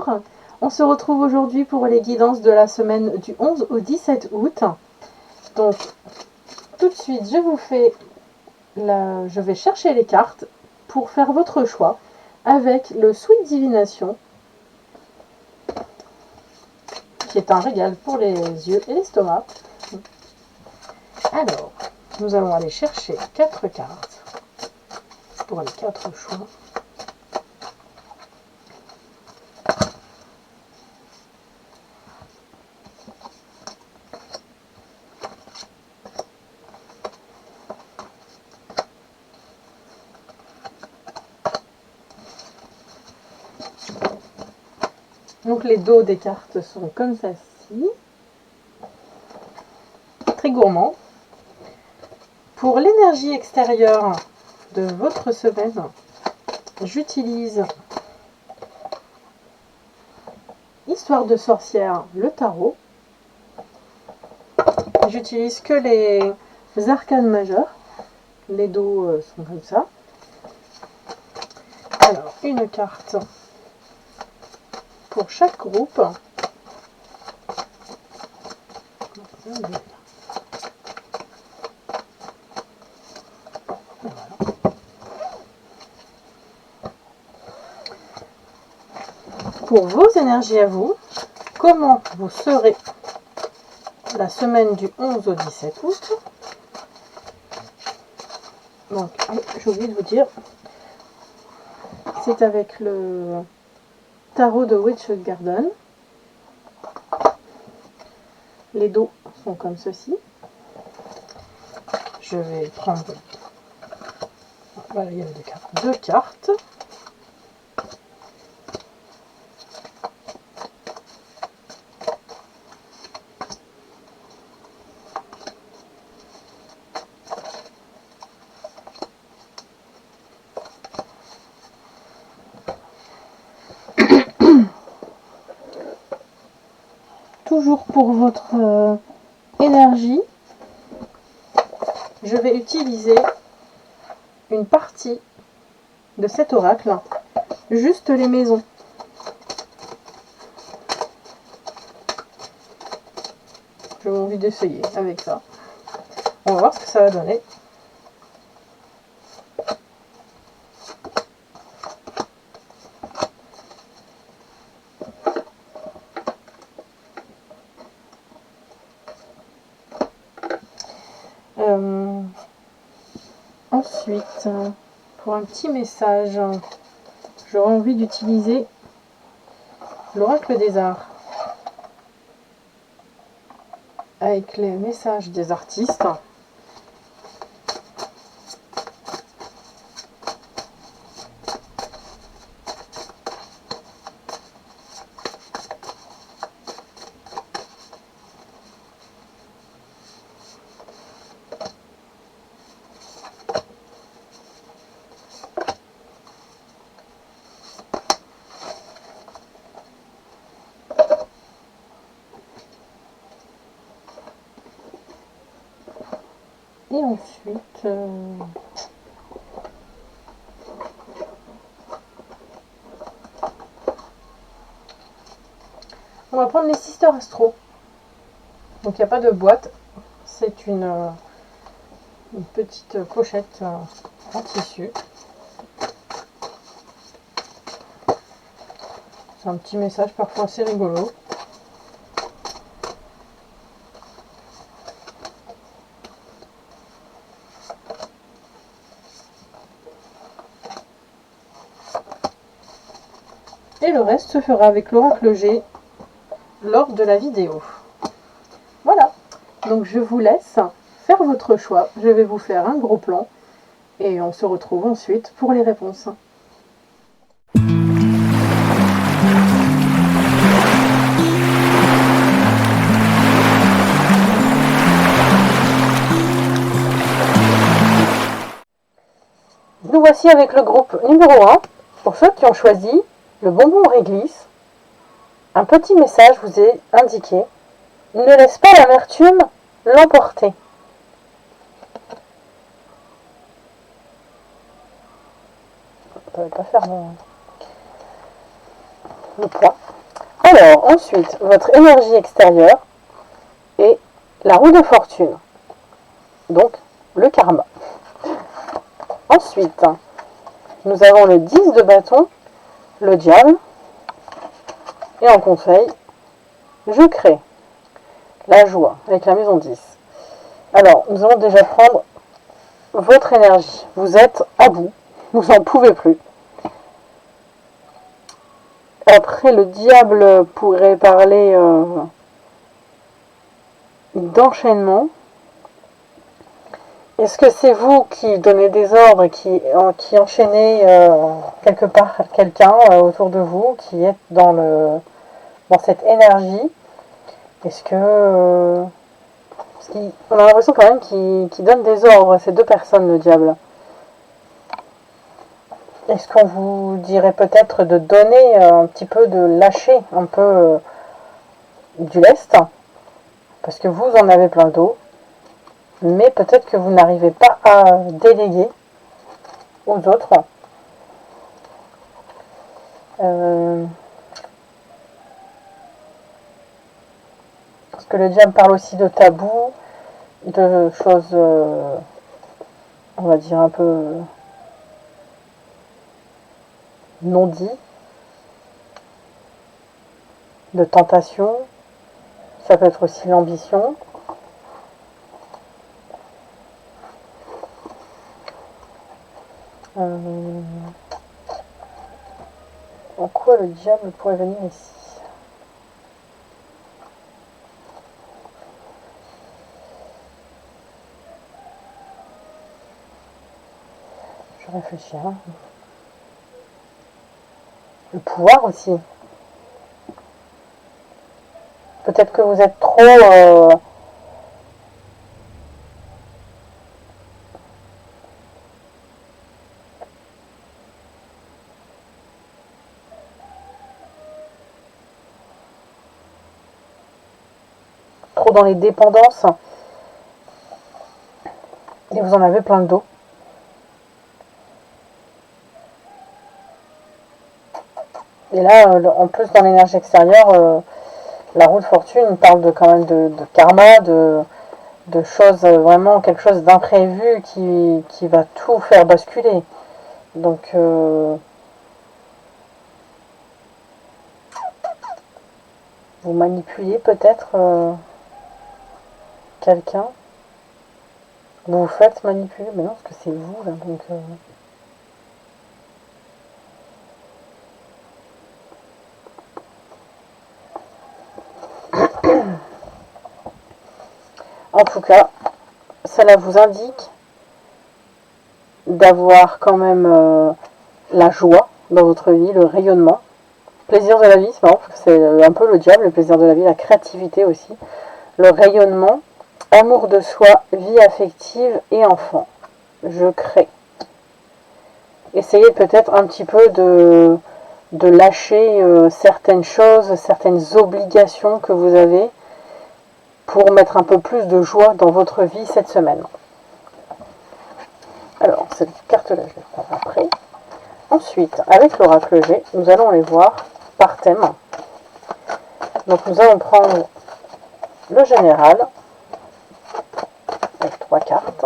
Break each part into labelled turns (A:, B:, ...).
A: bonjour. On se retrouve aujourd'hui pour les guidances de la semaine du 11 au 17 août. Donc, tout de suite, je vais chercher les cartes pour faire votre choix avec le Sweet Divination, qui est un régal pour les yeux et l'estomac. Alors, nous allons aller chercher 4 cartes pour les 4 choix. Donc les dos des cartes sont comme ceci, très gourmand. Pour l'énergie extérieure de votre semaine, j'utilise Histoire de sorcière, le tarot. J'utilise que les arcanes majeures. Les dos sont comme ça. Alors, une carte pour chaque groupe. Voilà. Pour vos énergies à vous, comment vous serez la semaine du 11 au 17 août. Donc, j'ai oublié de vous dire, c'est avec le tarot de Witch Garden. Les dos sont comme ceci. Je vais prendre, voilà, il y avait deux cartes. Toujours pour votre énergie, je vais utiliser une partie de cet oracle, juste les maisons. J'ai envie d'essayer avec ça. On va voir ce que ça va donner. Ensuite, pour un petit message, j'aurais envie d'utiliser l'oracle des arts avec les messages des artistes. Et ensuite, on va prendre les Sister Astro. Donc il n'y a pas de boîte, c'est une petite pochette en tissu. C'est un petit message parfois assez rigolo. Et le reste se fera avec l'oracle G lors de la vidéo. Voilà, donc je vous laisse faire votre choix. Je vais vous faire un gros plan et on se retrouve ensuite pour les réponses. Nous voici avec le groupe numéro 1. Pour ceux qui ont choisi le bonbon réglisse, un petit message vous est indiqué. Ne laisse pas l'amertume l'emporter. Je ne vais pas faire le poids. Alors, ensuite, votre énergie extérieure est la roue de fortune. Donc, le karma. Ensuite, nous avons le 10 de bâton, le diable. Et en conseil, je crée la joie avec la maison 10. Alors, nous allons déjà prendre votre énergie. Vous êtes à bout, vous n'en pouvez plus. Après, le diable pourrait parler d'enchaînement. Est-ce que c'est vous qui donnez des ordres, qui enchaînez quelque part quelqu'un autour de vous, qui est dans cette énergie? Est-ce que... on a l'impression quand même qu'il donne des ordres, ces deux personnes, le diable. Est-ce qu'on vous dirait peut-être de donner un petit peu, de lâcher un peu du lest? Parce que vous en avez plein d'eau. Mais peut-être que vous n'arrivez pas à déléguer aux autres. Parce que le diable parle aussi de tabous, de choses, on va dire, un peu non dit, de tentation. Ça peut être aussi l'ambition. En quoi le diable pourrait venir ici? Je réfléchis. Hein. Le pouvoir aussi. Peut-être que vous êtes trop dans les dépendances. Et vous en avez plein le dos. Et là, en plus, dans l'énergie extérieure, la roue de fortune parle quand même de karma, de choses, vraiment quelque chose d'imprévu qui va tout faire basculer. Donc, vous manipulez peut-être quelqu'un. Vous vous faites manipuler, mais non, parce que c'est vous, là, donc... En tout cas, cela vous indique d'avoir quand même la joie dans votre vie, le rayonnement. Plaisir de la vie, c'est marrant parce que c'est un peu le diable, le plaisir de la vie, la créativité aussi. Le rayonnement, amour de soi, vie affective et enfant. Je crée. Essayez peut-être un petit peu de lâcher certaines choses, certaines obligations que vous avez pour mettre un peu plus de joie dans votre vie cette semaine. Alors, cette carte-là, je vais prendre après. Ensuite, avec l'oracle G, nous allons les voir par thème. Donc, nous allons prendre le général, avec 3 cartes.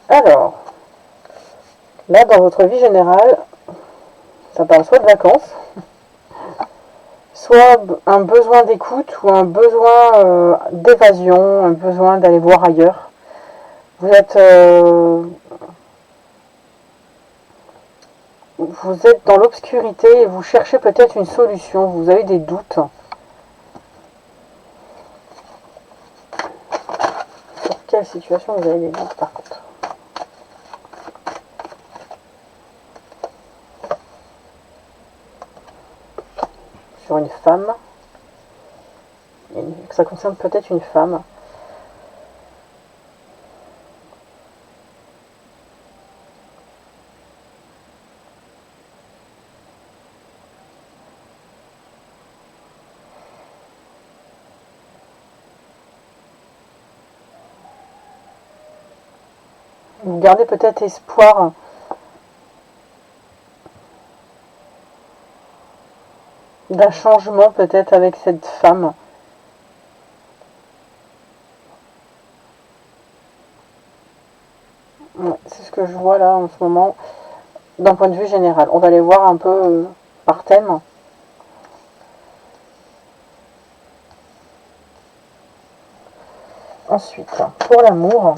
A: Alors, là, dans votre vie générale, ça parle soit de vacances, soit un besoin d'écoute ou un besoin d'évasion, un besoin d'aller voir ailleurs. Vous êtes dans l'obscurité et vous cherchez peut-être une solution, vous avez des doutes. Sur quelle situation vous avez des doutes par contre? Sur une femme. Ça concerne peut-être une femme. Vous gardez peut-être espoir d'un changement peut-être avec cette femme. Ouais, c'est ce que je vois là en ce moment, d'un point de vue général. On va aller voir un peu par thème. Ensuite, pour l'amour,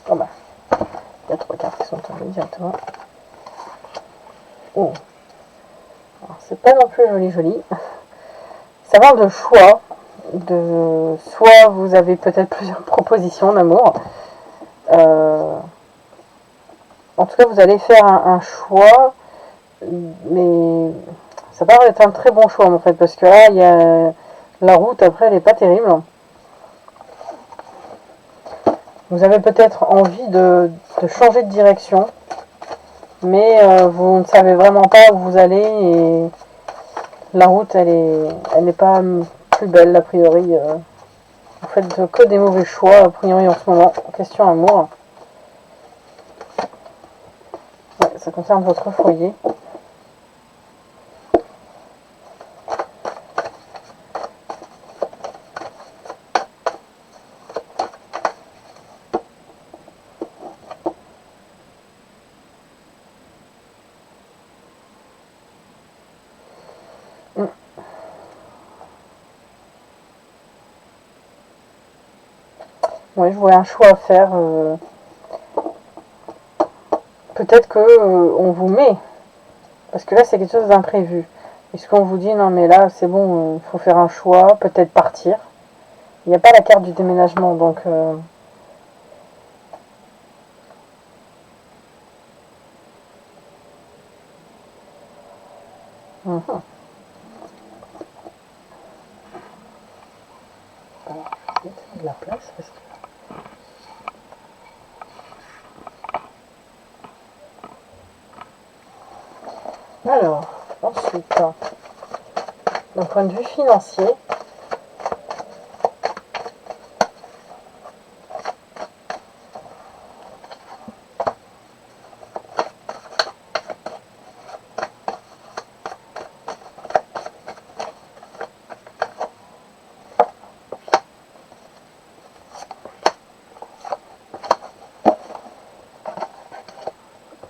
A: oh bah, il y a 3 cartes qui sont tombées directement. Oh, c'est pas non plus joli joli. Ça parle de choix, soit vous avez peut-être plusieurs propositions d'amour. En tout cas, vous allez faire un choix, mais ça paraît être un très bon choix en fait, parce que là, il y a la route après, elle n'est pas terrible. Vous avez peut-être envie de changer de direction, mais vous ne savez vraiment pas où vous allez et la route, elle n'est pas plus belle a priori. Vous faites que des mauvais choix a priori en ce moment. Question amour. Ouais, ça concerne votre foyer. Oui, je vois un choix à faire. Peut-être que on vous met, parce que là c'est quelque chose d'imprévu. Est-ce qu'on vous dit non mais là c'est bon, il faut faire un choix, peut-être partir. Il n'y a pas la carte du déménagement, donc Alors, je vais mettre de la place parce que alors, ensuite, d'un point de vue financier,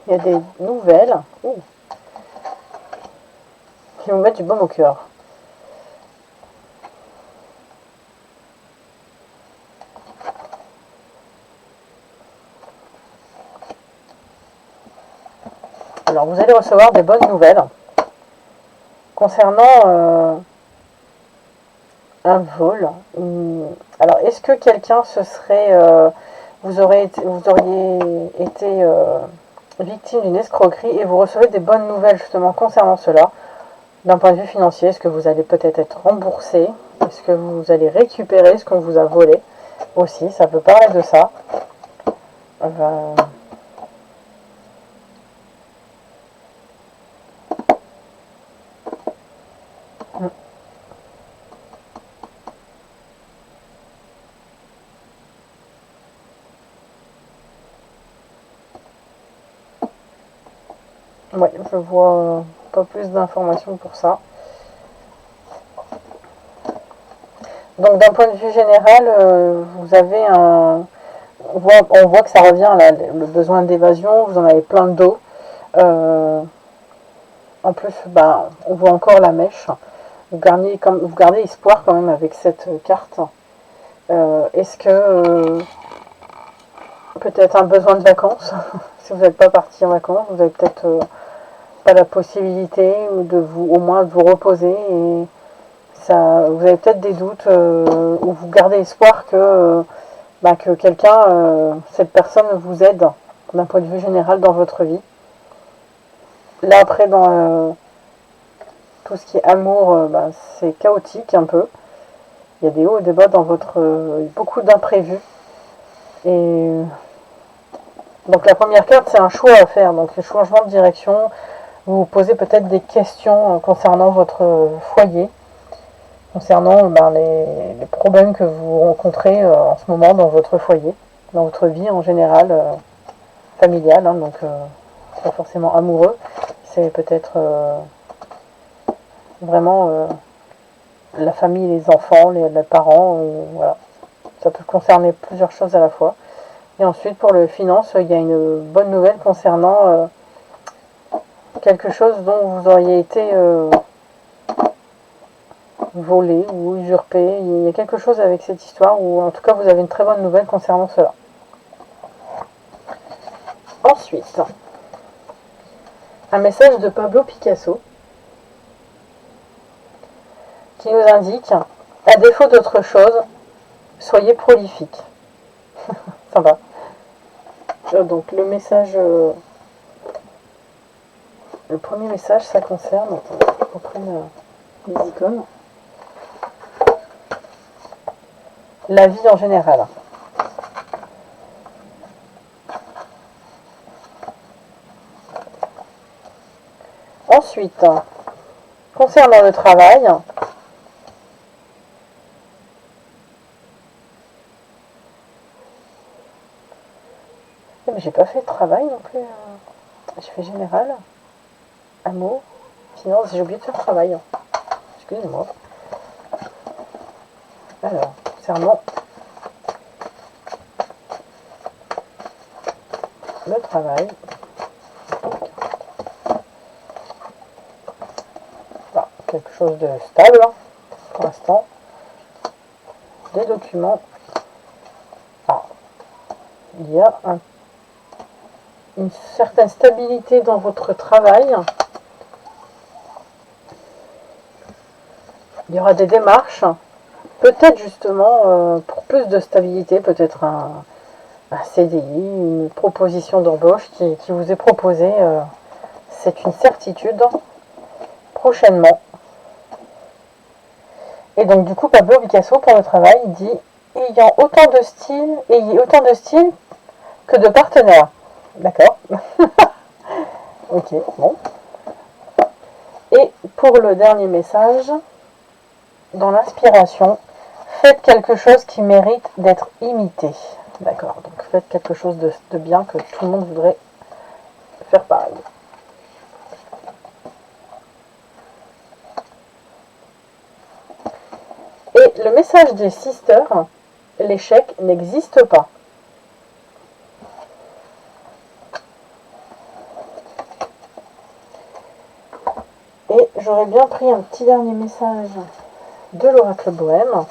A: il y a des nouvelles qui vont mettre du baume au cœur. Alors, vous allez recevoir des bonnes nouvelles concernant un vol. Alors, est-ce que quelqu'un se serait... vous auriez été victime d'une escroquerie et vous recevez des bonnes nouvelles justement concernant cela. D'un point de vue financier, est-ce que vous allez peut-être être remboursé? Est-ce que vous allez récupérer ce qu'on vous a volé? Aussi, ça peut parler de ça. Oui, je vois pas plus d'informations pour ça. Donc d'un point de vue général, vous avez un... On voit que ça revient, là, le besoin d'évasion, vous en avez plein le dos. En plus, bah, on voit encore la mèche. Vous gardez espoir quand même avec cette carte. Est-ce que peut-être un besoin de vacances? Si vous n'êtes pas parti en vacances, vous avez peut-être pas la possibilité de vous, au moins de vous reposer et ça, vous avez peut-être des doutes ou vous gardez espoir que quelqu'un, cette personne vous aide d'un point de vue général dans votre vie. Là après dans tout ce qui est amour, c'est chaotique un peu. Il y a des hauts et des bas dans votre... beaucoup d'imprévus. Et donc la première carte c'est un choix à faire, donc le changement de direction. Vous vous posez peut-être des questions concernant votre foyer, concernant les problèmes que vous rencontrez en ce moment dans votre foyer, dans votre vie en général familiale. Donc pas forcément amoureux, c'est peut-être vraiment la famille, les enfants, les parents, voilà. Ça peut concerner plusieurs choses à la fois. Et ensuite, pour le finance, il y a une bonne nouvelle concernant quelque chose dont vous auriez été volé ou usurpé. Il y a quelque chose avec cette histoire, ou en tout cas, vous avez une très bonne nouvelle concernant cela. Ensuite, un message de Pablo Picasso qui nous indique, à défaut d'autre chose, soyez prolifique. Sympa. Donc le message, le premier message, ça concerne, on reprenne les icônes, la vie en général. Ensuite, concernant le travail, mais j'ai pas fait de travail non plus. J'ai fait général, amour, finance, j'ai oublié de faire travail. Excusez-moi. Alors, concernant le travail, voilà, quelque chose de stable pour l'instant. Des documents. Ah, il y a une certaine stabilité dans votre travail. Il y aura des démarches, peut-être justement pour plus de stabilité, peut-être un CDI, une proposition d'embauche qui vous est proposée. C'est une certitude prochainement. Et donc du coup, Pablo Picasso, pour le travail, il dit ayant autant de style que de partenaires. D'accord. Ok, bon. Et pour le dernier message, dans l'inspiration, faites quelque chose qui mérite d'être imité. D'accord, donc faites quelque chose de bien que tout le monde voudrait faire pareil. Et le message des sisters, l'échec n'existe pas. Et j'aurais bien pris un petit dernier message de l'oracle bohème.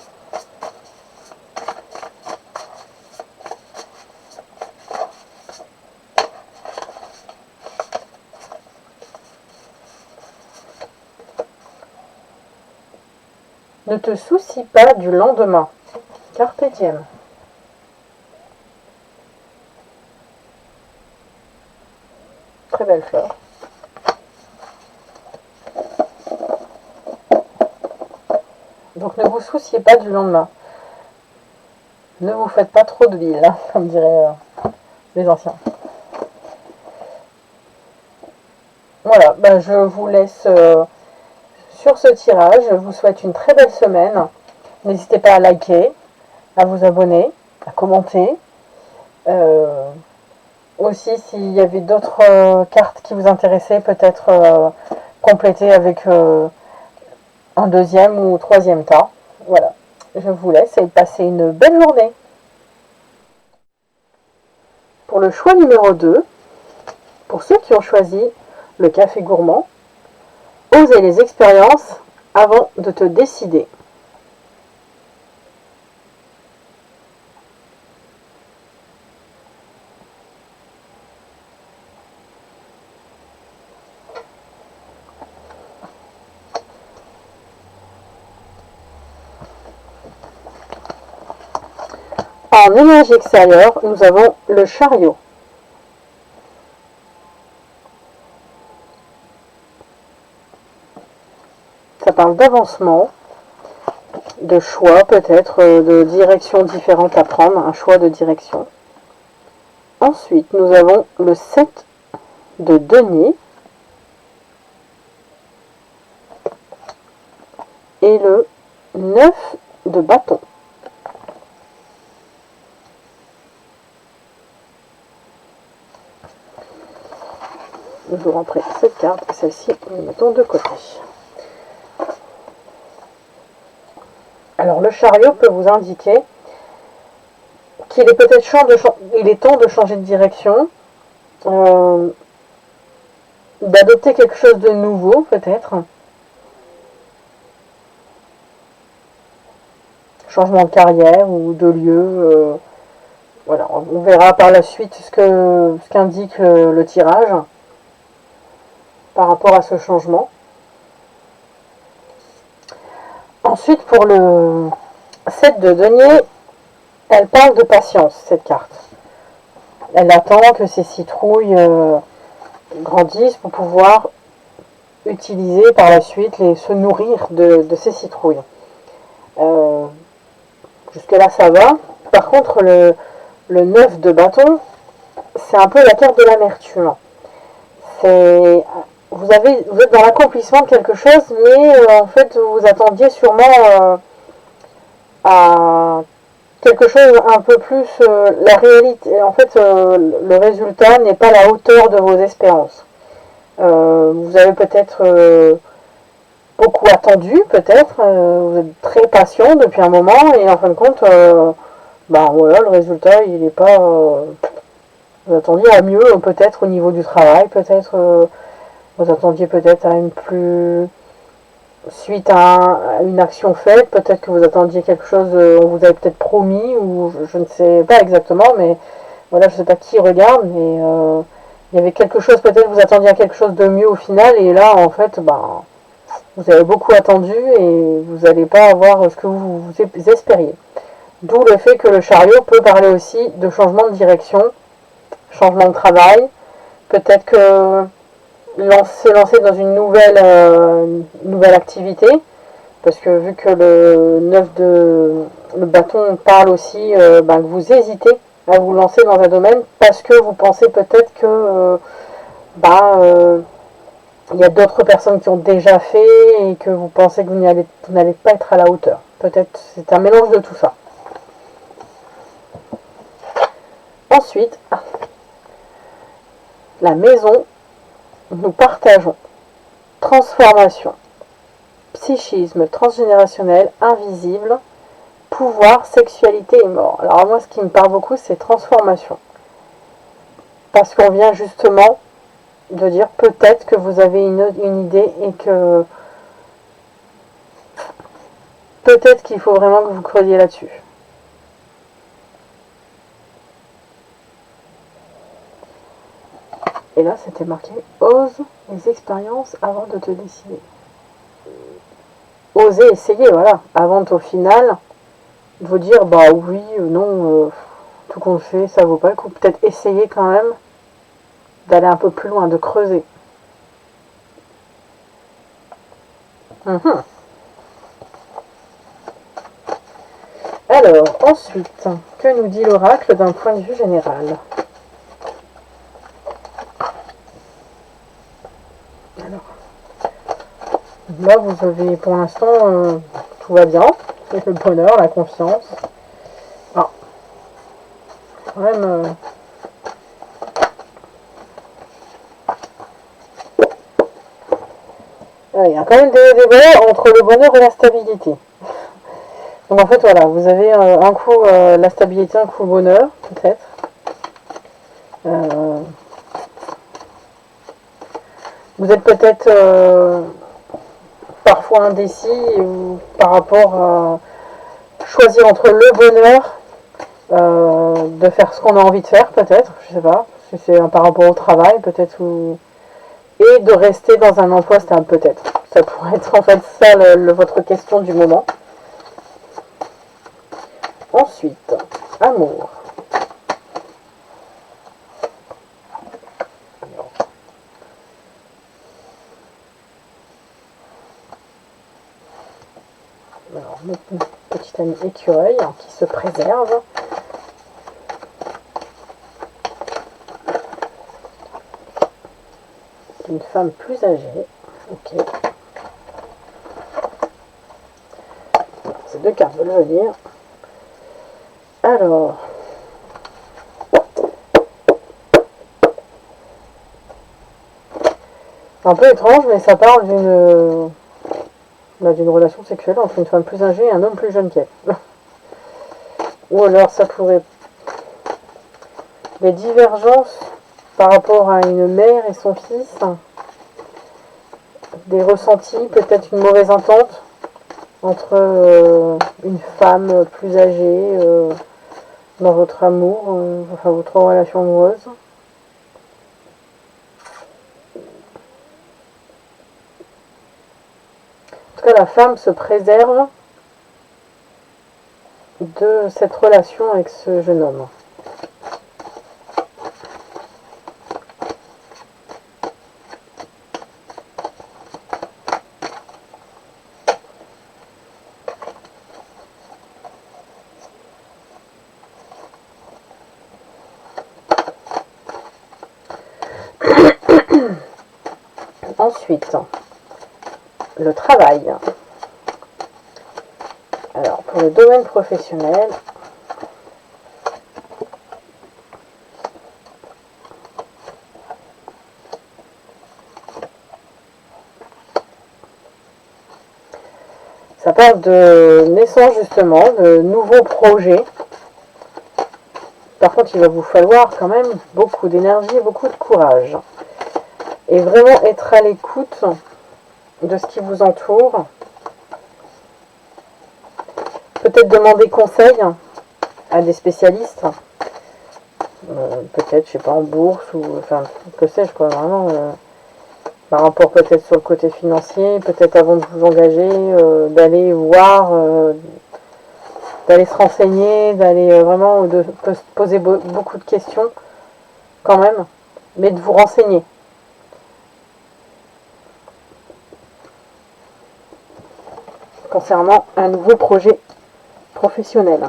A: Ne te soucie pas du lendemain. Carpe diem. Très belle fleur. Donc ne vous souciez pas du lendemain. Ne vous faites pas trop de ville, hein, comme diraient les anciens. Voilà, ben je vous laisse sur ce tirage. Je vous souhaite une très belle semaine. N'hésitez pas à liker, à vous abonner, à commenter. Aussi, s'il y avait d'autres cartes qui vous intéressaient, peut-être compléter avec un deuxième ou troisième tas. Voilà, je vous laisse et passez une belle journée. Pour le choix numéro 2, pour ceux qui ont choisi le café gourmand, osez les expériences avant de te décider. En énergie extérieure, nous avons le chariot. Ça parle d'avancement, de choix peut-être, de directions différentes à prendre, un choix de direction. Ensuite, nous avons le 7 de denier et le 9 de bâton. Nous rentrons cette carte et celle-ci, nous mettons de côté. Alors, le chariot peut vous indiquer qu'il est peut-être temps de changer de direction, d'adopter quelque chose de nouveau, peut-être. Changement de carrière ou de lieu. Voilà, on verra par la suite ce qu'indique le tirage par rapport à ce changement. Ensuite, pour le 7 de denier, elle parle de patience, cette carte. Elle attend que ces citrouilles grandissent pour pouvoir utiliser par la suite se nourrir de ces citrouilles. Jusque là ça va. Par contre le 9 de bâton, c'est un peu la carte de l'amertume. Vous êtes dans l'accomplissement de quelque chose, mais en fait vous attendiez sûrement à quelque chose un peu plus la réalité. En fait le résultat n'est pas à la hauteur de vos espérances. Vous avez peut-être beaucoup attendu, peut-être, vous êtes très patient depuis un moment et en fin de compte, voilà, le résultat il n'est pas. Vous attendiez à mieux, peut-être au niveau du travail, peut-être vous attendiez peut-être à une plus suite à une action faite, peut-être que vous attendiez quelque chose, on vous avait peut-être promis ou je ne sais pas exactement, mais voilà, je ne sais pas qui regarde, mais il y avait quelque chose, peut-être vous attendiez à quelque chose de mieux au final et là en fait, vous avez beaucoup attendu et vous n'allez pas avoir ce que vous espériez. D'où le fait que le chariot peut parler aussi de changement de direction, changement de travail, peut-être que se lancer dans une nouvelle activité, parce que vu que le 9 de le bâton parle aussi que vous hésitez à vous lancer dans un domaine parce que vous pensez peut-être que il y a d'autres personnes qui ont déjà fait et que vous pensez que vous n'allez pas être à la hauteur. Peut-être c'est un mélange de tout ça. Ensuite, la maison, nous partageons transformation, psychisme transgénérationnel, invisible, pouvoir, sexualité et mort. Alors moi, ce qui me parle beaucoup, c'est transformation. Parce qu'on vient justement de dire peut-être que vous avez une idée et que peut-être qu'il faut vraiment que vous creusiez là-dessus. Et là, c'était marqué « Ose les expériences avant de te décider ». Osez essayer, voilà, avant au final de vous dire « Bah oui, non, tout qu'on fait, ça vaut pas le coup ». Peut-être essayer quand même d'aller un peu plus loin, de creuser. Alors, ensuite, que nous dit l'oracle d'un point de vue général? Là, vous avez, pour l'instant, tout va bien. C'est le bonheur, la confiance. Ah. Quand même... il y a quand même des bonheurs entre le bonheur et la stabilité. Donc en fait, voilà, vous avez un coup la stabilité, un coup le bonheur, peut-être. Vous êtes peut-être... parfois indécis ou par rapport à choisir entre le bonheur de faire ce qu'on a envie de faire peut-être, je sais pas, si c'est par rapport au travail peut-être et de rester dans un emploi stable peut-être. Ça pourrait être en fait ça votre question du moment. Ensuite, amour. Alors, notre petit ami écureuil qui se préserve. Une femme plus âgée. Ok. Ces deux cartes veulent venir. Alors.
B: Un peu étrange, mais ça parle d'une relation sexuelle entre une femme plus âgée et un homme plus jeune qu'elle. Ou alors ça pourrait... des divergences par rapport à une mère et son fils, des ressentis, peut-être une mauvaise entente entre une femme plus âgée dans votre amour, enfin votre relation amoureuse. En tout cas, la femme se préserve de cette relation avec ce jeune homme. Ensuite, le travail. Alors, pour le domaine professionnel, ça parle de naissance justement, de nouveaux projets. Par contre, il va vous falloir quand même beaucoup d'énergie et beaucoup de courage. Et vraiment être à l'écoute de ce qui vous entoure. Peut-être demander conseil à des spécialistes. Peut-être, je sais pas, en bourse ou, enfin, que sais-je quoi, vraiment. Par rapport peut-être sur le côté financier, peut-être avant de vous engager, d'aller voir, d'aller se renseigner, d'aller vraiment poser beaucoup de questions quand même, mais de vous renseigner. Concernant un nouveau projet professionnel.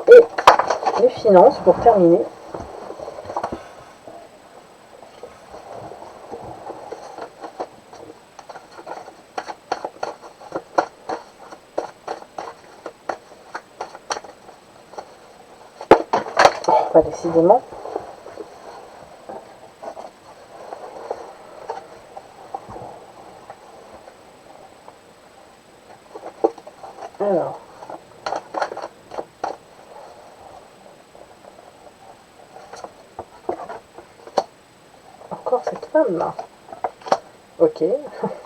B: Et les finances pour terminer. Pas décidément. Alors. Encore cette femme là. Ok.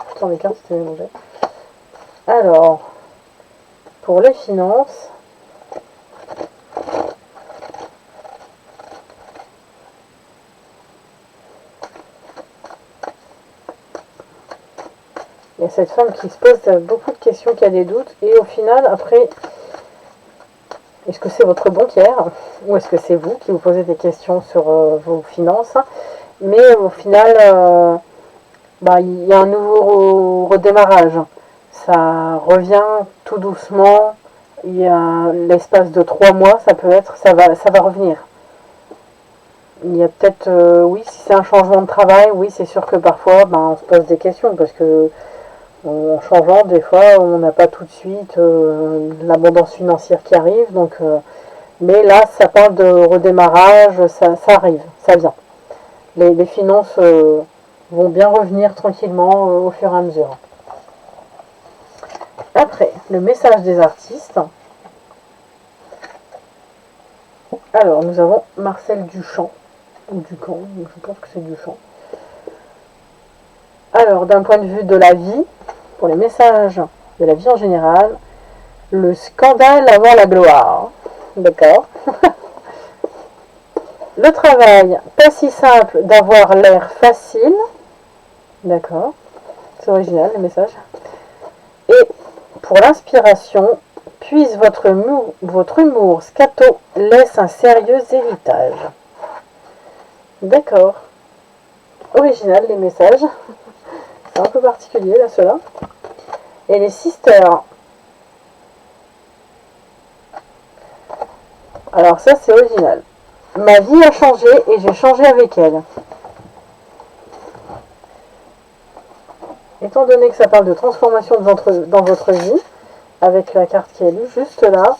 B: Pourtant les cartes c'était mélangé. Alors. Pour les finances. Il y a cette femme qui se pose beaucoup de questions, qui a des doutes, et au final, après, est-ce que c'est votre banquière ou est-ce que c'est vous qui vous posez des questions sur vos finances? Mais au final, il y a un nouveau redémarrage. Ça revient tout doucement. Il y a l'espace de 3 mois, ça va revenir. Il y a peut-être, oui, si c'est un changement de travail, oui, c'est sûr que parfois, on se pose des questions parce que en changeant, des fois, on n'a pas tout de suite l'abondance financière qui arrive. Donc, mais là, ça parle de redémarrage, ça arrive, ça vient. Les finances vont bien revenir tranquillement au fur et à mesure. Après, le message des artistes. Alors, nous avons Marcel Duchamp, ou Ducamp, je pense que c'est Duchamp. Alors, d'un point de vue de la vie, pour les messages de la vie en général, le scandale avant la gloire. D'accord. Le travail, pas si simple d'avoir l'air facile. D'accord. C'est original le message. Et pour l'inspiration, puise votre humour scato laisse un sérieux héritage. D'accord. Original les messages. C'est un peu particulier là ceux-là. Et les sisters. Alors ça c'est original. Ma vie a changé et j'ai changé avec elle. Étant donné que ça parle de transformation dans votre vie, avec la carte qui est lue juste là,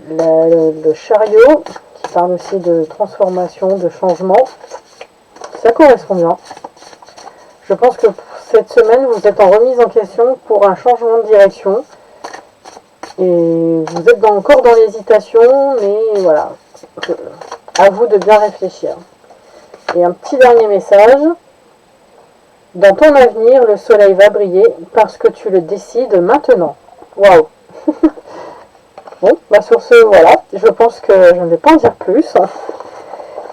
B: Le chariot, qui parle aussi de transformation, de changement, ça correspond bien. Je pense que cette semaine, vous êtes en remise en question pour un changement de direction. Et vous êtes encore dans l'hésitation, mais voilà, à vous de bien réfléchir. Et un petit dernier message. Dans ton avenir, le soleil va briller parce que tu le décides maintenant. Waouh. Bon, bah sur ce, voilà, je pense que je ne vais pas en dire plus.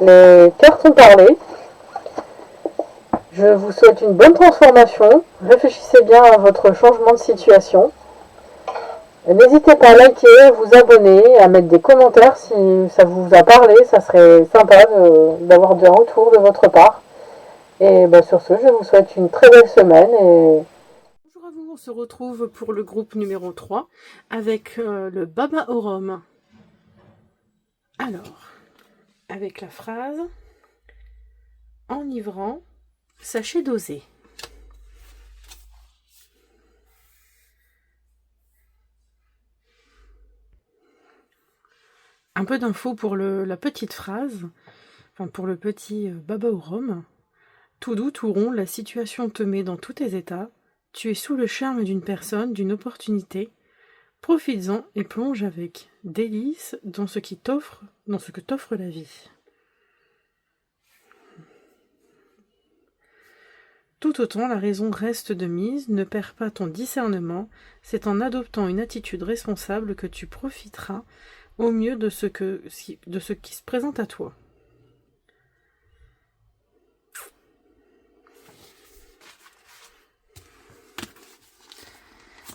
B: Les cartes ont parlé. Je vous souhaite une bonne transformation. Réfléchissez bien à votre changement de situation. N'hésitez pas à liker, vous abonner, à mettre des commentaires si ça vous a parlé. Ça serait sympa d'avoir des retours de votre part. Et bah sur ce, je vous souhaite une très belle semaine.
A: Bonjour à vous, on se retrouve pour le groupe numéro 3 avec le Baba au rhum. Alors, avec la phrase « Enivrant, sachez doser ». Un peu d'infos pour la petite phrase, enfin pour le petit Baba au rhum. Tout doux, tout rond, la situation te met dans tous tes états. Tu es sous le charme d'une personne, d'une opportunité. Profites-en et plonge avec délice dans ce que t'offre la vie. Tout autant, la raison reste de mise, ne perds pas ton discernement, c'est en adoptant une attitude responsable que tu profiteras au mieux de ce qui se présente à toi.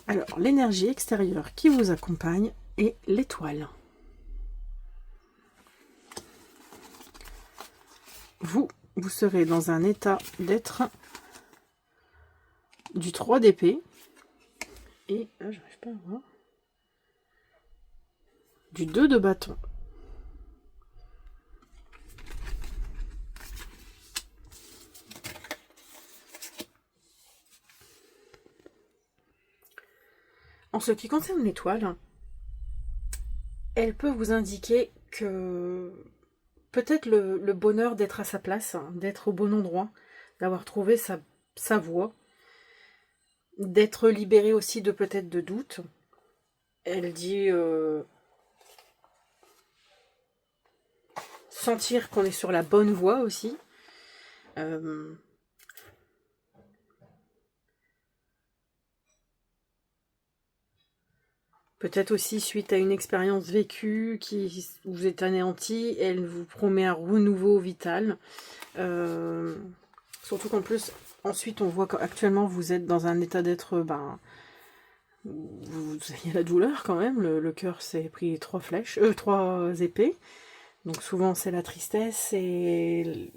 A: Alors, l'énergie extérieure qui vous accompagne est l'étoile. Vous serez dans un état d'être du 3 d'épée et, j'arrive pas à voir, du 2 de bâton. En ce qui concerne l'étoile, elle peut vous indiquer que peut-être le bonheur d'être à sa place, d'être au bon endroit, d'avoir trouvé sa voie, d'être libéré aussi de peut-être de doutes. Elle dit sentir qu'on est sur la bonne voie aussi. Peut-être aussi suite à une expérience vécue qui vous est anéantie, elle vous promet un renouveau vital. Surtout qu'en plus, ensuite on voit qu'actuellement vous êtes dans un état d'être, vous avez la douleur quand même, le cœur s'est pris 3 épées. Donc souvent c'est la tristesse et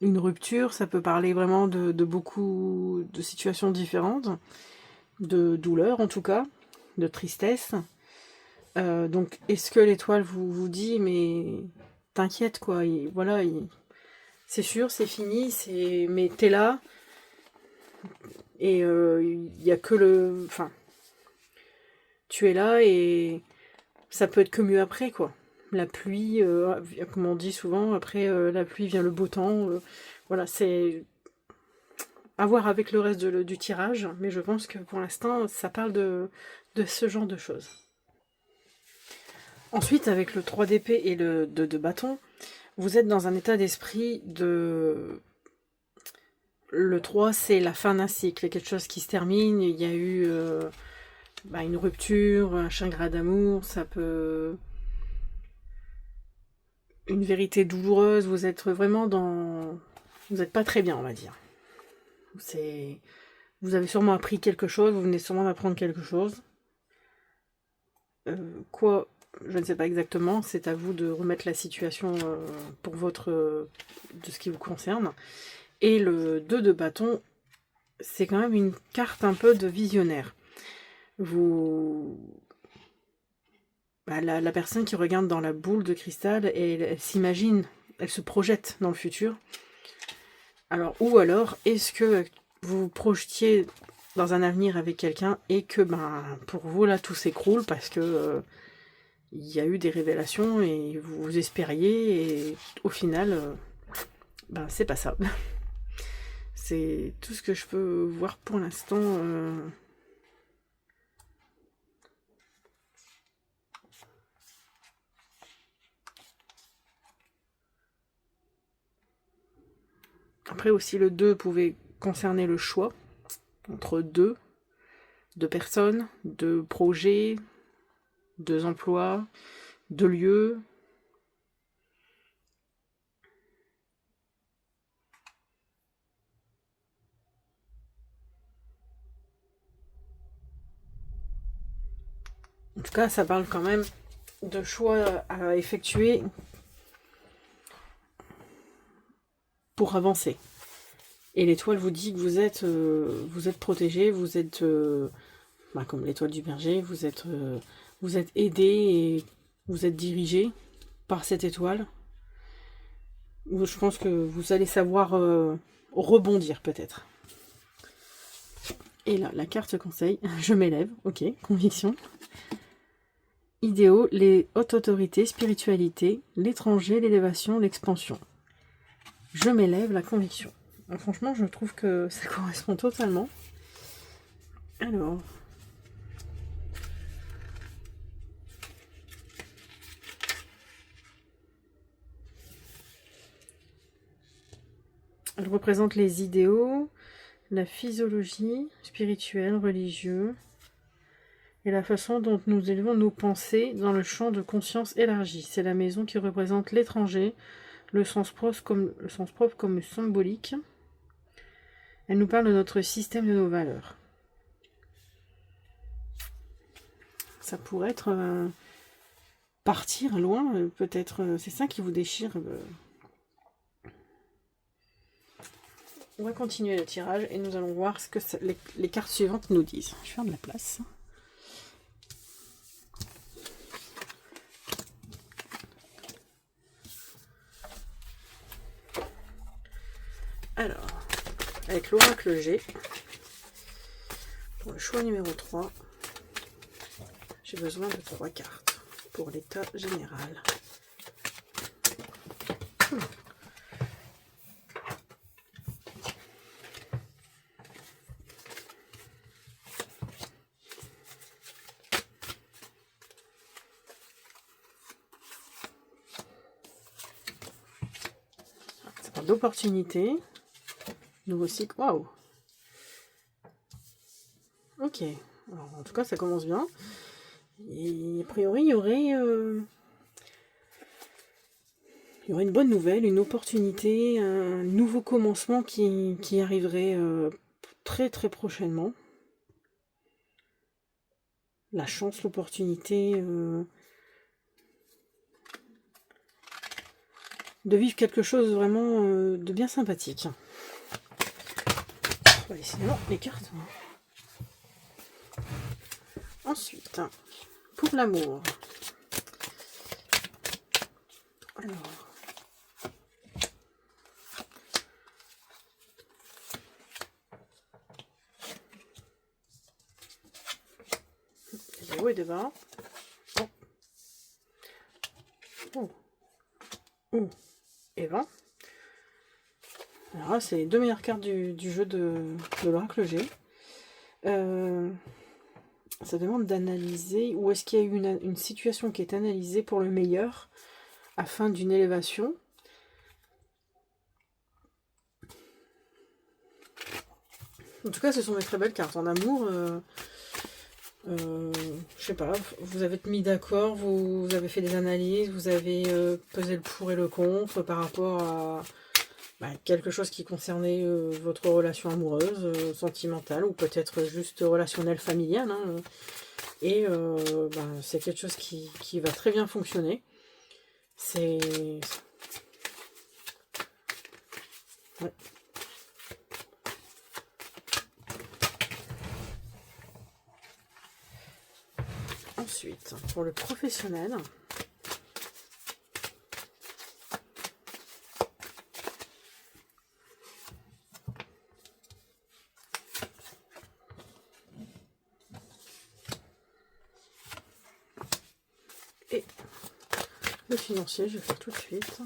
A: une rupture, ça peut parler vraiment de beaucoup de situations différentes, de douleur en tout cas, de tristesse. Donc est-ce que l'étoile vous dit mais t'inquiète quoi, voilà, c'est sûr, c'est fini, mais t'es là et il n'y a que enfin, tu es là et ça peut être que mieux après quoi. La pluie, comme on dit souvent, après la pluie vient le beau temps. Voilà, c'est à voir avec le reste du tirage, mais je pense que pour l'instant, ça parle de ce genre de choses. Ensuite, avec le 3 d'épée et le 2 de bâton, vous êtes dans un état d'esprit de... Le 3, c'est la fin d'un cycle, il y a quelque chose qui se termine, il y a eu une rupture, un chagrin d'amour, ça peut... Une vérité douloureuse, vous êtes vraiment dans... Vous n'êtes pas très bien, on va dire. Vous avez sûrement appris quelque chose, vous venez sûrement d'apprendre quelque chose. Quoi, je ne sais pas exactement, c'est à vous de remettre la situation pour de ce qui vous concerne. Et le 2 de bâton, c'est quand même une carte un peu de visionnaire. La personne qui regarde dans la boule de cristal, elle s'imagine, elle se projette dans le futur. Ou alors, est-ce que vous vous projetiez dans un avenir avec quelqu'un et que pour vous là tout s'écroule parce que il y a eu des révélations et vous espériez, et au final, ben c'est pas ça. C'est tout ce que je peux voir pour l'instant. Après aussi, le 2 pouvait concerner le choix entre deux personnes, deux projets, deux emplois, deux lieux. En tout cas, ça parle quand même de choix à effectuer pour avancer. Et l'étoile vous dit que vous êtes protégé, vous êtes, comme l'étoile du berger, vous êtes aidé et vous êtes dirigé par cette étoile. Je pense que vous allez savoir rebondir peut-être. Et là, la carte conseil, je m'élève, ok, conviction. Idéaux, les hautes autorités, spiritualité, l'étranger, l'élévation, l'expansion. Je m'élève, la conviction. Franchement, je trouve que ça correspond totalement. Alors. Elle représente les idéaux, la physiologie, spirituelle, religieux, et la façon dont nous élevons nos pensées dans le champ de conscience élargi. C'est la maison qui représente l'étranger, le sens propre comme symbolique. Elle nous parle de notre système, de nos valeurs. Ça pourrait être partir loin, peut-être. C'est ça qui vous déchire. On va continuer le tirage et nous allons voir ce que les cartes suivantes nous disent. Je vais faire de la place. Alors, avec l'oracle G, pour le choix numéro 3, j'ai besoin de 3 cartes pour l'état général. Ça parle d'opportunité. Nouveau cycle. Waouh! Ok. Alors, en tout cas, ça commence bien. Et a priori, il y aurait une bonne nouvelle, une opportunité, un nouveau commencement qui arriverait très très prochainement. La chance, l'opportunité de vivre quelque chose vraiment de bien sympathique. Ouais, sinon, les cartes. Ensuite, pour l'amour. Alors. Les hauts et de bas. Oh. Oh. Et 20. Alors là, c'est les 2 meilleures cartes du jeu de l'oracle G. Ça demande d'analyser où est-ce qu'il y a eu une situation qui est analysée pour le meilleur afin d'une élévation. En tout cas, ce sont des très belles cartes. En amour, je sais pas, vous avez mis d'accord, vous avez fait des analyses, vous avez pesé le pour et le contre par rapport à quelque chose qui concernait votre relation amoureuse, sentimentale, ou peut-être juste relationnelle, familiale. Hein, et c'est quelque chose qui va très bien fonctionner. C'est... Ouais. Ensuite, pour le professionnel... Et Le financier, je vais faire tout de suite.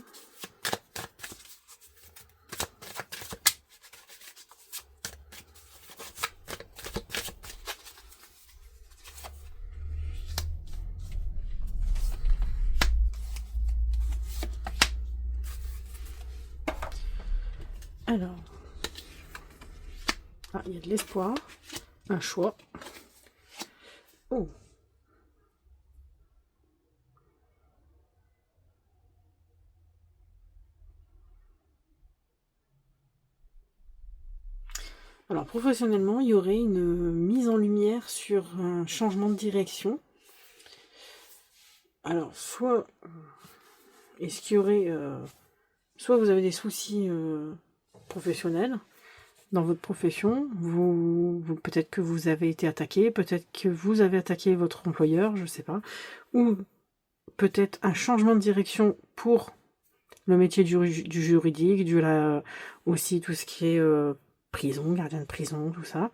A: Alors, il y a de l'espoir, un choix. Oh. Alors, professionnellement, il y aurait une mise en lumière sur un changement de direction. Alors, soit, est-ce qu'il y aurait, soit vous avez des soucis professionnels dans votre profession, peut-être que vous avez été attaqué, peut-être que vous avez attaqué votre employeur, je ne sais pas, ou peut-être un changement de direction pour le métier du juridique, aussi tout ce qui est prison, gardien de prison, tout ça.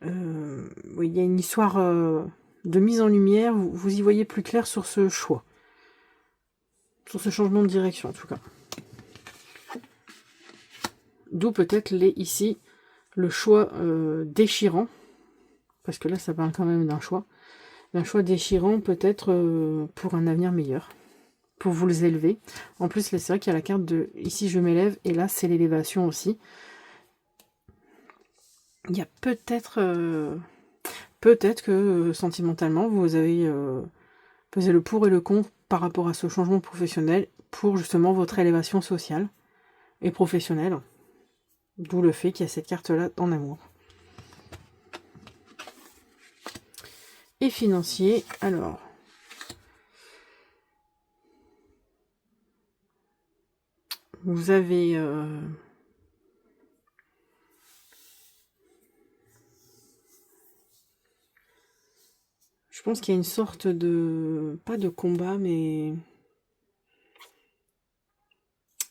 A: Oui, il y a une histoire de mise en lumière, vous y voyez plus clair sur ce choix, sur ce changement de direction en tout cas. D'où peut-être ici le choix déchirant, parce que là ça parle quand même d'un choix déchirant peut-être pour un avenir meilleur, pour vous les élever. En plus là c'est vrai qu'il y a la carte de ici je m'élève et là c'est l'élévation aussi. Il y a peut-être que sentimentalement vous avez pesé le pour et le contre par rapport à ce changement professionnel pour justement votre élévation sociale et professionnelle. D'où le fait qu'il y a cette carte-là en amour. Et financier, alors. Vous avez... je pense qu'il y a une sorte de... pas de combat, mais...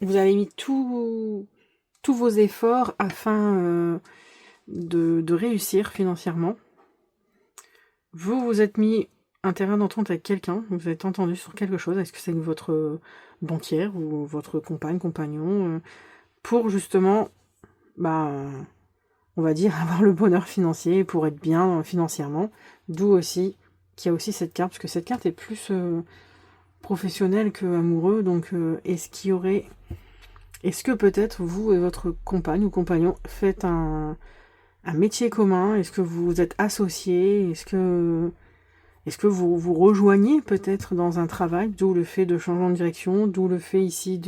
A: vous avez mis tous vos efforts afin de réussir financièrement. Vous vous êtes mis un terrain d'entente avec quelqu'un, vous êtes entendu sur quelque chose, est-ce que c'est votre banquière ou votre compagne, compagnon, pour justement, on va dire, avoir le bonheur financier, pour être bien financièrement, d'où aussi qu'il y a aussi cette carte, parce que cette carte est plus professionnelle que amoureux, donc est-ce que peut-être vous et votre compagne ou compagnon faites un métier commun? Est-ce que vous êtes associés? Est-ce que vous vous rejoignez peut-être dans un travail, d'où le fait de changement de direction, d'où le fait ici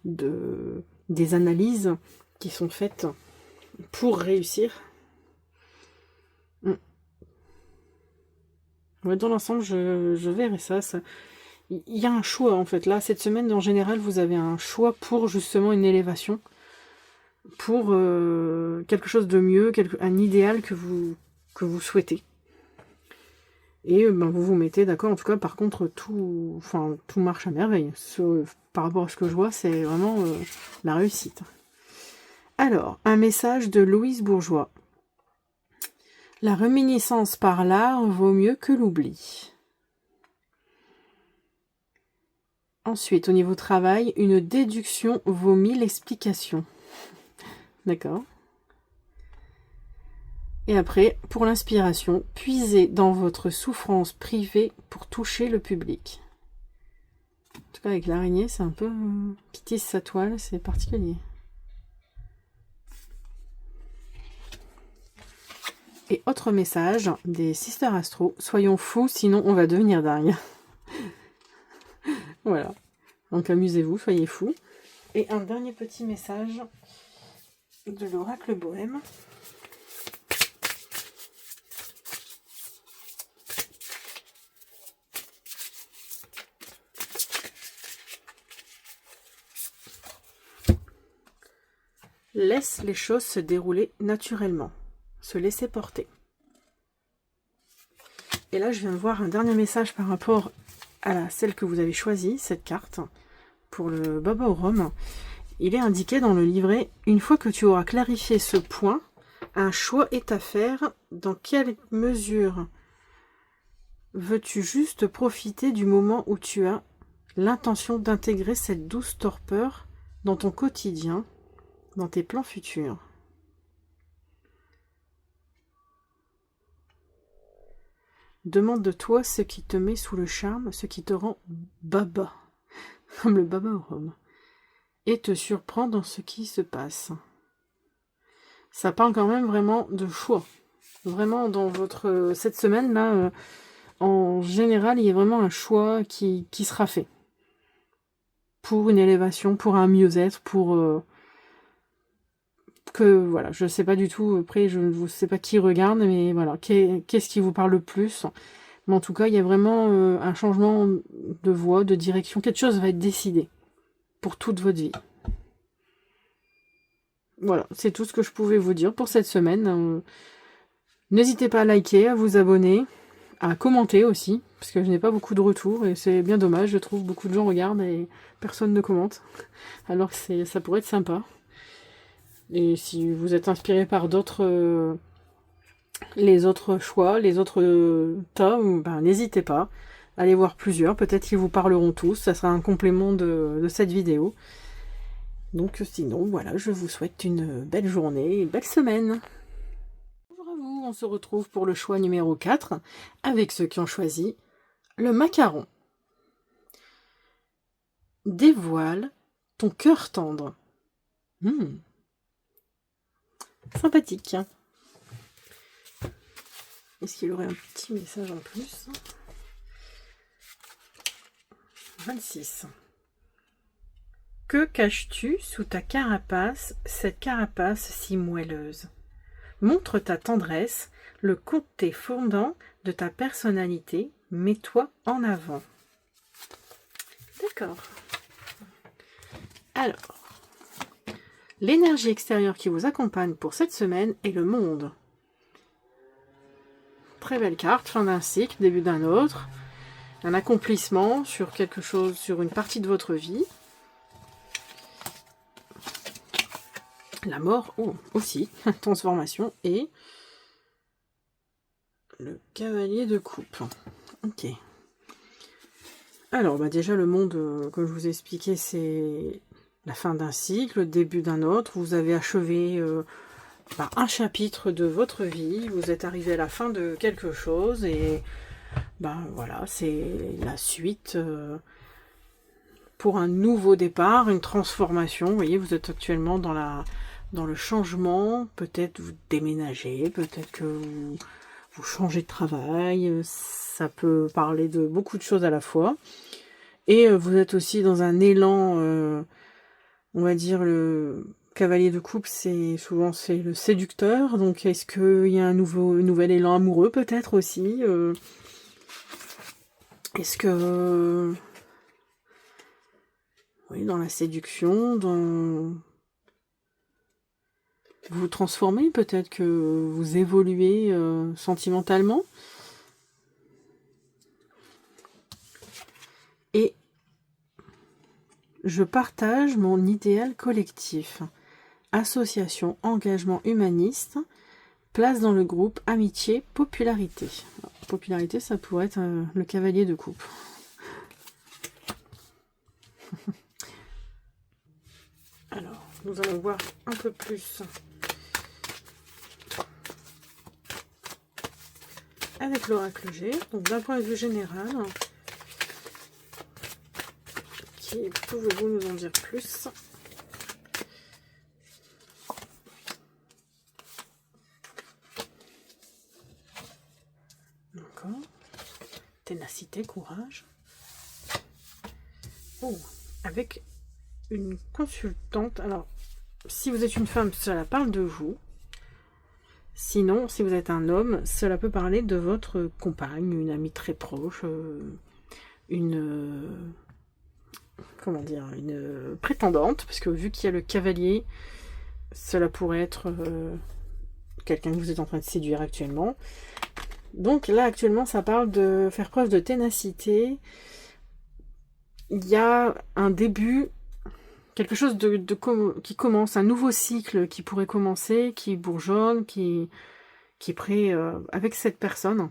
A: des analyses qui sont faites pour réussir. Ouais, dans l'ensemble, je verrai ça. Il y a un choix en fait. Là, cette semaine, en général, vous avez un choix pour justement une élévation, pour quelque chose de mieux, un idéal que vous souhaitez. Et vous vous mettez d'accord. En tout cas, par contre, tout marche à merveille. Par rapport à ce que je vois, c'est vraiment la réussite. Alors, un message de Louise Bourgeois. La réminiscence par l'art vaut mieux que l'oubli. Ensuite, au niveau travail, une déduction vaut 1000 explications. D'accord. Et après, pour l'inspiration, puisez dans votre souffrance privée pour toucher le public. En tout cas, avec l'araignée, c'est un peu qui tisse sa toile, c'est particulier. Et autre message des Sisters Astro, soyons fous, sinon on va devenir dingue. Voilà. Donc amusez-vous, soyez fous. Et un dernier petit message de l'oracle bohème. Laisse les choses se dérouler naturellement. Se laisser porter. Et là, je viens de voir un dernier message par rapport à celle que vous avez choisie, cette carte, pour le Baba au rhum. Il est indiqué dans le livret, une fois que tu auras clarifié ce point, un choix est à faire. Dans quelle mesure veux-tu juste profiter du moment où tu as l'intention d'intégrer cette douce torpeur dans ton quotidien, dans tes plans futurs. Demande de toi ce qui te met sous le charme, ce qui te rend baba, comme le baba au rhum, et te surprend dans ce qui se passe. Ça parle quand même vraiment de choix. Vraiment, dans cette semaine-là, en général, il y a vraiment un choix qui sera fait. Pour une élévation, pour un mieux-être, pour... voilà, je sais pas du tout, après, je ne sais pas qui regarde, mais voilà, qu'est-ce qui vous parle le plus? Mais en tout cas, il y a vraiment un changement de voie, de direction. Quelque chose va être décidé pour toute votre vie. Voilà, c'est tout ce que je pouvais vous dire pour cette semaine. N'hésitez pas à liker, à vous abonner, à commenter aussi, parce que je n'ai pas beaucoup de retours, et c'est bien dommage, je trouve beaucoup de gens regardent et personne ne commente, alors que ça pourrait être sympa. Et si vous êtes inspiré par les autres choix, les autres tomes, ben, n'hésitez pas. Allez voir plusieurs, peut-être qu'ils vous parleront tous, ça sera un complément de cette vidéo. Donc sinon, voilà, je vous souhaite une belle journée, une belle semaine. Bonjour à vous, on se retrouve pour le choix numéro 4, avec ceux qui ont choisi le macaron. Dévoile ton cœur tendre. Sympathique. Est-ce qu'il aurait un petit message en plus? 26. Que caches-tu sous ta carapace, cette carapace si moelleuse? Montre ta tendresse, le côté fondant de ta personnalité, mets-toi en avant. D'accord. Alors, l'énergie extérieure qui vous accompagne pour cette semaine est le monde. Très belle carte, fin d'un cycle, début d'un autre. Un accomplissement sur quelque chose, sur une partie de votre vie. La mort, aussi, transformation, et le cavalier de coupe. Ok. Alors, déjà, le monde, comme je vous ai expliqué, c'est la fin d'un cycle, le début d'un autre. Vous avez achevé un chapitre de votre vie. Vous êtes arrivé à la fin de quelque chose, et voilà, c'est la suite pour un nouveau départ, une transformation. Vous voyez, vous êtes actuellement dans le changement, peut-être vous déménagez, peut-être que vous changez de travail, ça peut parler de beaucoup de choses à la fois. Et vous êtes aussi dans un élan, on va dire, le cavalier de coupe, souvent c'est le séducteur, donc est-ce qu'il y a un nouvel élan amoureux peut-être aussi est-ce que... Oui, dans la séduction, vous vous transformez, peut-être que vous évoluez sentimentalement. Et je partage mon idéal collectif. Association, engagement humaniste, place dans le groupe, amitié, popularité. Popularité, ça pourrait être le cavalier de coupe. Alors, nous allons voir un peu plus avec l'oracle G. Donc, d'un point de vue général, qui pouvez-vous nous en dire plus? D'accord. Ténacité, courage. Oh, avec une consultante. Alors, si vous êtes une femme, cela parle de vous. Sinon, si vous êtes un homme, cela peut parler de votre compagne, une amie très proche, comment dire, une prétendante, parce que vu qu'il y a le cavalier, cela pourrait être quelqu'un que vous êtes en train de séduire actuellement. Donc là, actuellement, ça parle de faire preuve de ténacité. Il y a un début, quelque chose qui commence, un nouveau cycle qui pourrait commencer, qui bourgeonne, qui est prêt avec cette personne.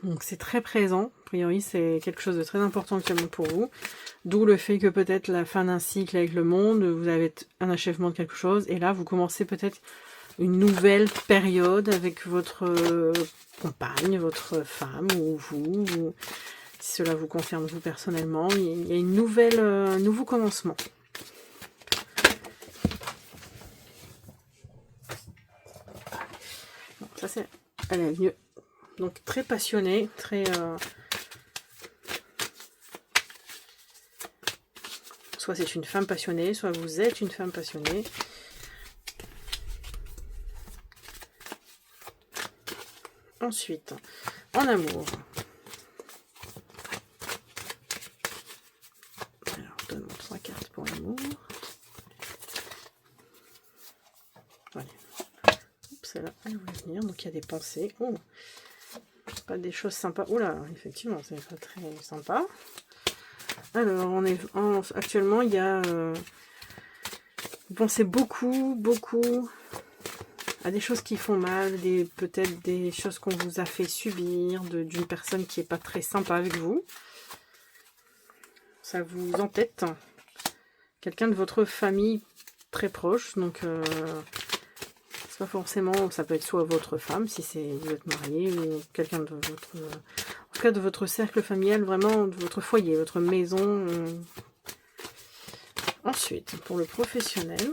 A: Donc c'est très présent, priori, c'est quelque chose de très important actuellement pour vous. D'où le fait que peut-être la fin d'un cycle avec le monde, vous avez un achèvement de quelque chose. Et là, vous commencez peut-être une nouvelle période avec votre compagne, votre femme ou vous. Ou, si cela vous concerne vous personnellement, il y a une nouvelle, un nouveau commencement. Bon, ça c'est... Elle est mieux. Donc très passionnée, très... Soit c'est une femme passionnée, soit vous êtes une femme passionnée. Ensuite, en amour. Alors, donne-moi 3 cartes pour l'amour. Voilà. Celle-là, elle voulait venir, donc il y a des pensées. Oh, pas des choses sympas. Oula, effectivement, c'est pas très sympa. Alors, actuellement, il y a... vous pensez beaucoup à des choses qui font mal, peut-être des choses qu'on vous a fait subir, d'une personne qui n'est pas très sympa avec vous. Ça vous entête. Quelqu'un de votre famille très proche, donc c'est pas forcément, ça peut être soit votre femme, si vous êtes marié, ou quelqu'un de votre... en tout cas de votre cercle familial, vraiment de votre foyer, votre maison. Ensuite, pour le professionnel...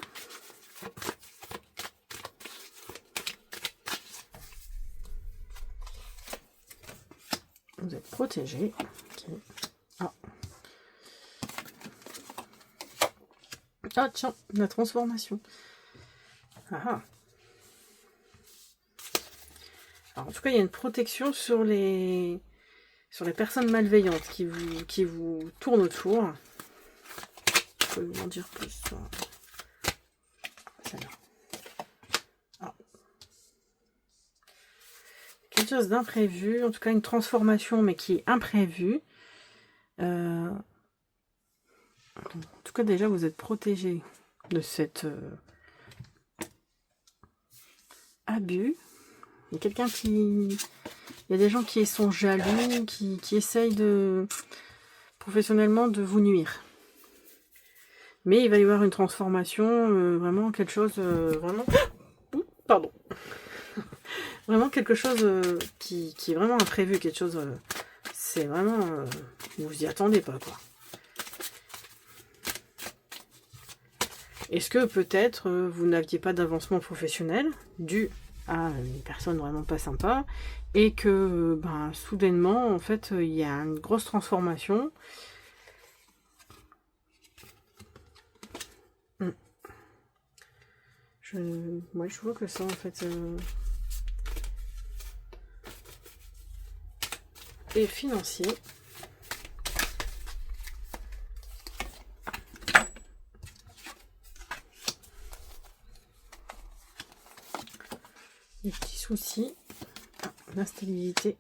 A: Vous êtes protégé. Okay. Ah tiens, la transformation. Ah. Alors, en tout cas, il y a une protection sur les personnes malveillantes qui vous tournent autour. Je peux vous en dire plus. Quelque chose d'imprévu, en tout cas une transformation, mais qui est imprévue. En tout cas, déjà, vous êtes protégé de cet abus. Il y a quelqu'un qui... Il y a des gens qui sont jaloux, qui essayent professionnellement de vous nuire. Mais il va y avoir une transformation, vraiment quelque chose... vraiment... Pardon. Vraiment quelque chose qui est vraiment imprévu, quelque chose... c'est vraiment... vous y attendez pas, quoi. Est-ce que peut-être vous n'aviez pas d'avancement professionnel dû à une personne vraiment pas sympa et que soudainement, en fait, il y a une grosse transformation. Moi, je vois que ça, en fait... et financier. Des petits soucis. L'instabilité.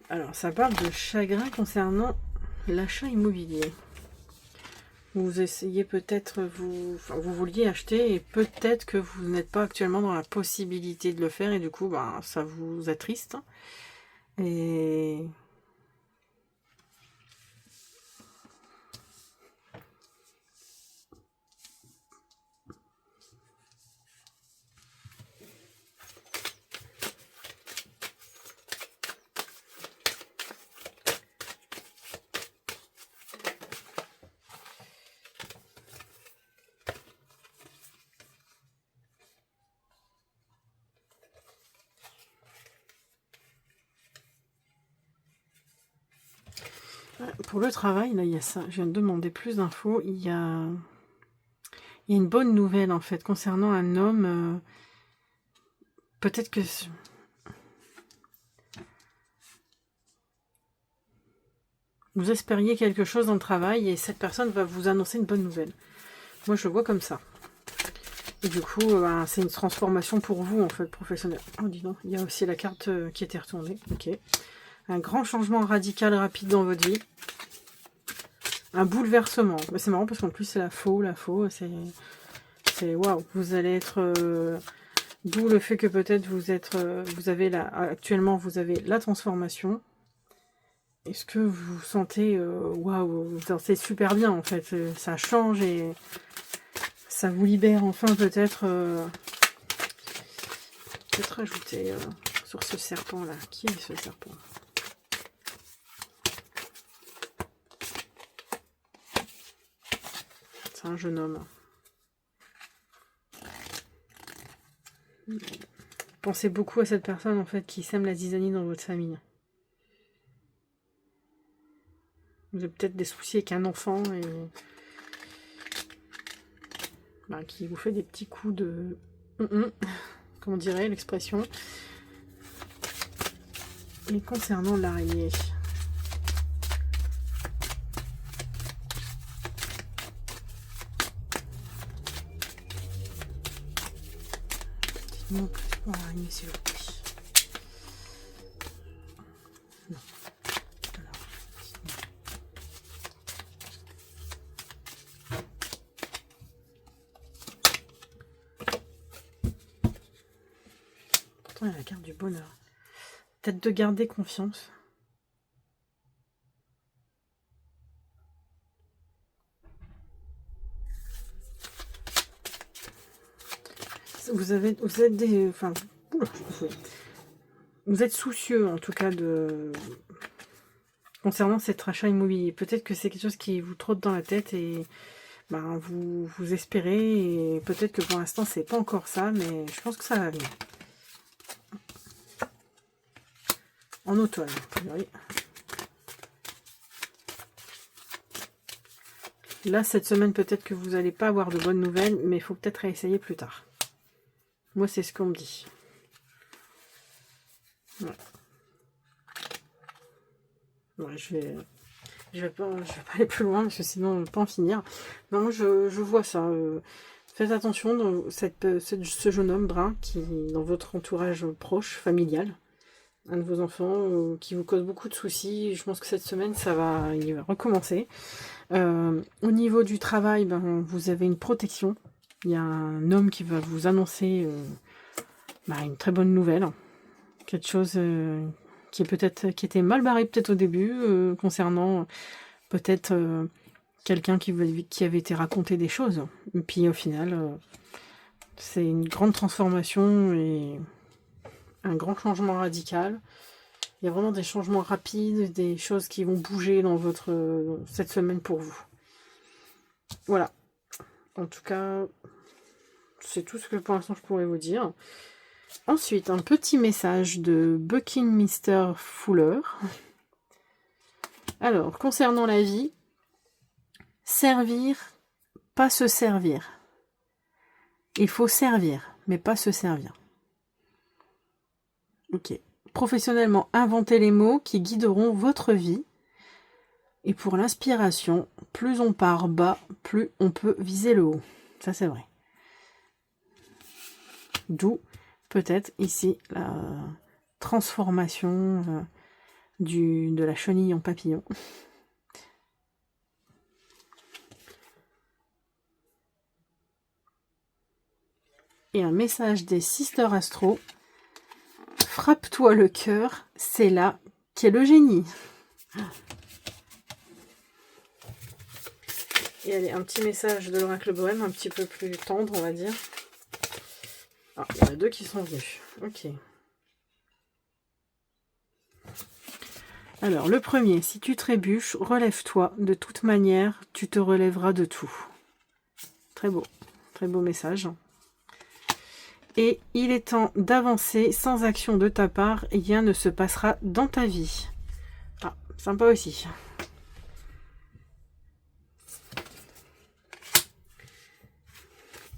A: Alors, ça parle de chagrin concernant l'achat immobilier. Vous essayez peut-être, vous vouliez acheter et peut-être que vous n'êtes pas actuellement dans la possibilité de le faire et du coup, ça vous attriste. Et... pour le travail, là, il y a ça. Je viens de demander plus d'infos. Il y a une bonne nouvelle, en fait, concernant un homme. Peut-être que... vous espériez quelque chose dans le travail et cette personne va vous annoncer une bonne nouvelle. Moi, je le vois comme ça. Et du coup, c'est une transformation pour vous, en fait, professionnelle. Oh, dis donc, il y a aussi la carte qui était retournée. Ok. Un grand changement radical, rapide dans votre vie. un bouleversement. C'est marrant parce qu'en plus c'est la faux, c'est waouh. Vous allez être... d'où le fait que peut-être vous avez actuellement vous avez la transformation. Est-ce que vous sentez, waouh, c'est super bien en fait, ça change et ça vous libère enfin peut-être ajouter sur ce serpent là. Qui est ce serpent? C'est un jeune homme. Pensez beaucoup à cette personne en fait qui sème la zizanie dans votre famille. Vous avez peut-être des soucis avec un enfant et qui vous fait des petits coups de... Comment dirait l'expression? Et concernant l'araignée, non plus pour l'araignée s'il vous plaît. Non. Pourtant il y a la carte du bonheur. Peut-être de garder confiance. Vous êtes des... Enfin, vous êtes soucieux en tout cas concernant cet rachat immobilier. Peut-être que c'est quelque chose qui vous trotte dans la tête et vous espérez, et peut-être que pour l'instant c'est pas encore ça, mais je pense que ça va venir. En automne, oui. Là, cette semaine, peut-être que vous n'allez pas avoir de bonnes nouvelles, mais il faut peut-être réessayer plus tard. Moi, c'est ce qu'on me dit. Ouais. Ouais, je vais pas aller plus loin, parce que sinon, on ne va pas en finir. Non, moi, je vois ça. Faites attention dans ce jeune homme brun qui est dans votre entourage proche, familial. Un de vos enfants qui vous cause beaucoup de soucis. Je pense que cette semaine, il va recommencer. Au niveau du travail, vous avez une protection. Il y a un homme qui va vous annoncer une très bonne nouvelle. Quelque chose qui était mal barré peut-être au début, concernant peut-être quelqu'un qui avait été raconté des choses. Et puis au final, c'est une grande transformation et un grand changement radical. Il y a vraiment des changements rapides, des choses qui vont bouger dans cette semaine pour vous. Voilà. En tout cas, c'est tout ce que pour l'instant je pourrais vous dire. Ensuite, un petit message de Buckinghamster Fuller. Alors, concernant la vie, servir, pas se servir. Il faut servir, mais pas se servir. Ok. Professionnellement, inventez les mots qui guideront votre vie. Et pour l'inspiration, plus on part bas, plus on peut viser le haut. Ça, c'est vrai. D'où, peut-être, ici, la transformation de la chenille en papillon. Et un message des Sisters Astro. Frappe-toi le cœur, c'est là qu'est le génie. Et allez, un petit message de l'oracle bohème, un petit peu plus tendre, on va dire. Ah, il y en a deux qui sont venus. Ok. Alors, le premier, si tu trébuches, relève-toi. De toute manière, tu te relèveras de tout. Très beau message. Et il est temps d'avancer. Sans action de ta part, rien ne se passera dans ta vie. Ah, sympa aussi.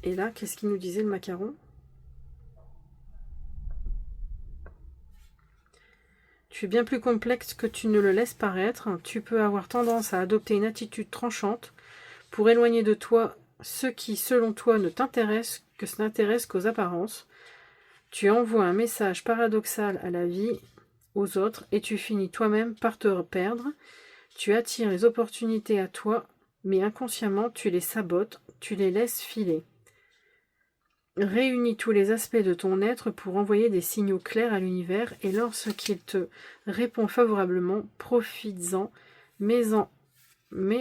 A: Et là, qu'est-ce qu'il nous disait le macaron? Tu es bien plus complexe que tu ne le laisses paraître. Tu peux avoir tendance à adopter une attitude tranchante pour éloigner de toi ce qui, selon toi, ne t'intéresse qu'aux apparences. Tu envoies un message paradoxal à la vie, aux autres, et tu finis toi-même par te perdre. Tu attires les opportunités à toi, mais inconsciemment, tu les sabotes, tu les laisses filer. Réunis tous les aspects de ton être pour envoyer des signaux clairs à l'univers et lorsqu'il te répond favorablement, profites-en, mets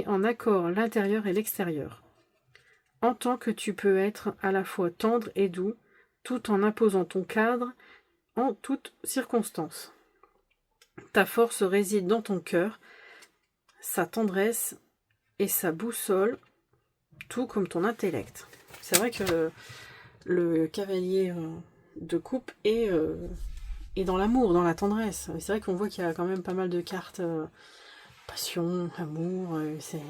A: en accord l'intérieur et l'extérieur. Entends que tu peux être à la fois tendre et doux, tout en imposant ton cadre en toutes circonstances. Ta force réside dans ton cœur, sa tendresse et sa boussole, tout comme ton intellect. C'est vrai que le cavalier de coupe est dans l'amour, dans la tendresse. C'est vrai qu'on voit qu'il y a quand même pas mal de cartes passion, amour, c'est...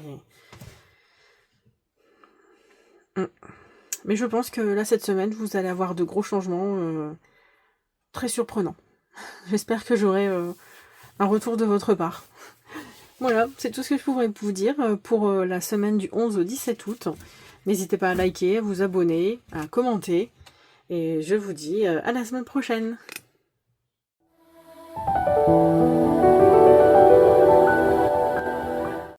A: Mais je pense que là, cette semaine, vous allez avoir de gros changements très surprenants. J'espère que j'aurai un retour de votre part. Voilà, c'est tout ce que je pourrais vous dire pour la semaine du 11 au 17 août. N'hésitez pas à liker, à vous abonner, à commenter. Et je vous dis à la semaine prochaine.